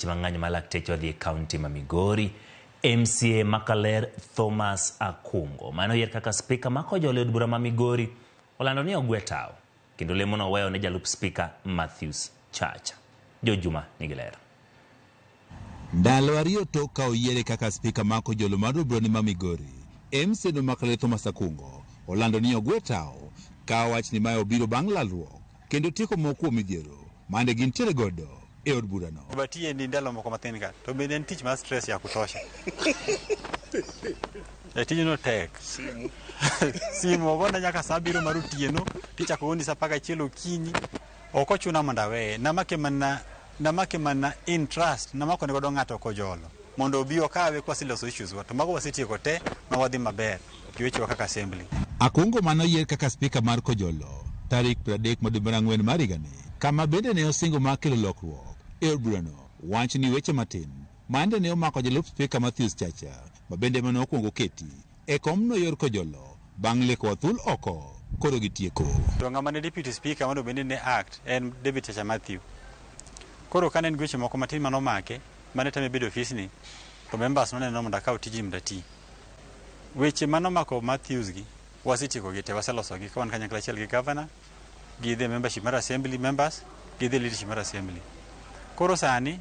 Chimang'any malakteche odhi e kaunti ma Migori. MCA Makaler Thomas Akungo mano yier kaka spika ma Kojolo od bura ma Migori olando ni ogwe tao kendo lemono weyo ne jalup spika Matthews Chacha. Jojuma nigilera. Ndalo ariyo tok ka oyiere kaka spika ma Kojolo mar od bura ma Migori, MCA Makaler Thomas Akungo olando ni ogwe tao ka wach ni mayo biro bang' lalruok kendo tieko moko midhiero mande gintiere godo e od bura no. Batie ni ndalo moko matin ka to bende en tich ma stress ya kutosha. Tich no tek. Simu bona nyaka saa biro mar otieno ticha koni saa paka chielo kinyi ok ochuna monda we namake mana in trust namako ne godo ng'ato Kojolo mondo obi okawe kwa siloso issues to mago wasetieko te ma wadhi maber kiwecho kaka assembly. Akungo mano yier kaka spika mar Kojolo tarik 30 dwe mar Ang'wen mar higani, kama bende ne osingo mar kelo lokruok e od burano. Wach ni weche matin mande ne omako jalup spika Matthews Chacha ma bende mane okwongo keti e komno yor Kojolo bang' leko thul oko koro gitieko. To ng'ama ne deputy speaker mondo bende ne act en David Chacha Matthew. Koro kane gweche moko matin manomake mane tame bedo office ni to members noneno mondo akaw tiji mdati. Weche manomako Matthews gi wasetieko gi te waseloso gi kawan kanyakla achiel gi governor gi the membership mar assembly members gi the leadership mar assembly. Koro sani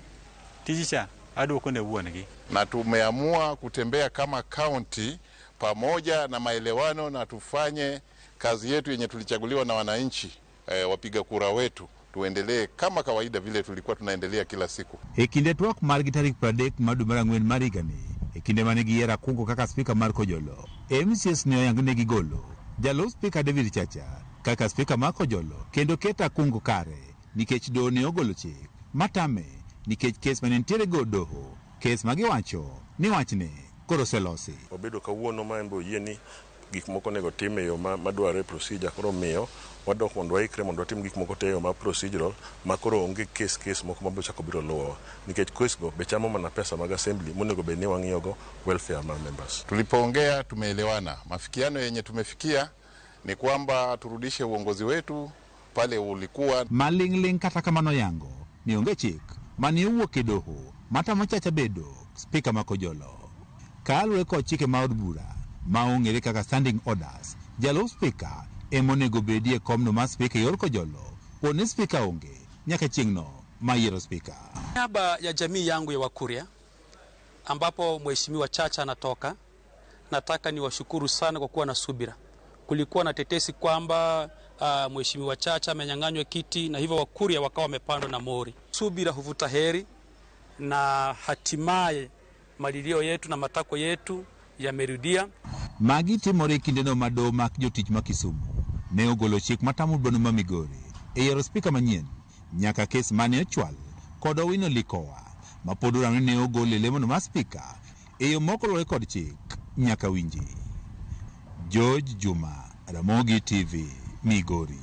tijicha aduoko ne wuon gi. Na tumeamua kutembea kama county pamoja na maelewano na tufanye kazi yetu yenye tulichaguliwa na wananchi wapiga kura wetu, tuendelee kama kawaida vile tulikuwa tunaendelea kila siku. Ekinde twak mar tarik 30 dwe mar Ang'wen mar higani, ekinde mane giyiero Akungo kaka spika mar Kojolo, MCS ne oyangne gi golo jalup spika David Chacha kaka spika mar Kojolo kendo keto Akungo kare nikech doho ne ogolo chik matame nikech kes mane nitiere go doho, kes ma giwacho ni wachne koro selosi. Obedo kawuono ma embo yieni gik moko nego time yo madware procedure koro miyo wadok mondo waikre mondo watim gik moko te yo ma procedural ma koro onge kes moko mabiro chako biro luwo nikech kes go be chamo mana pesa mag assembly monego be ni wang'iyo go welfare ma members. Tulipoongea tumeelewana, mafikiano yenye tumefikia ni kwamba turudishe uongozi wetu pale ulikuwa. Malingling kata kamano yango ni onge chik mani owuok e doho matamo Chacha bedo spika ma Kojolo. Kalure kod chike ma od bura ma ong'ere kaka standing orders, jalup spika emonego bedie komno mar spika yor Kojolo pone spika onge nyaka chieng'no ma yiero spika. Niaba ya jamii yangu ya Wakuria ambapo mheshimiwa Chacha anatoka, nataka niwashukuru sana kwa kuwa na subira. Kulikuwa na tetesi kwamba mheshimiwa Chacha amenyang'anywa kiti na hivyo Wakuria wakawa wamepandwa na mori. Subira huvuta heri na hatimaye malilio yetu na matako yetu yamerudia. Magi timore kindeno mado mak jotich ma Kisumu ne ogolo chik matamo bono ma Migori e yiero spika manyien nyaka kes mane ochwal kod Owino Likowa ma pod orang'ne ne ogolo e lemono mar spika e yo mokoluwore kod chik nyaka winji. George Juma, Ramogi TV, Migori.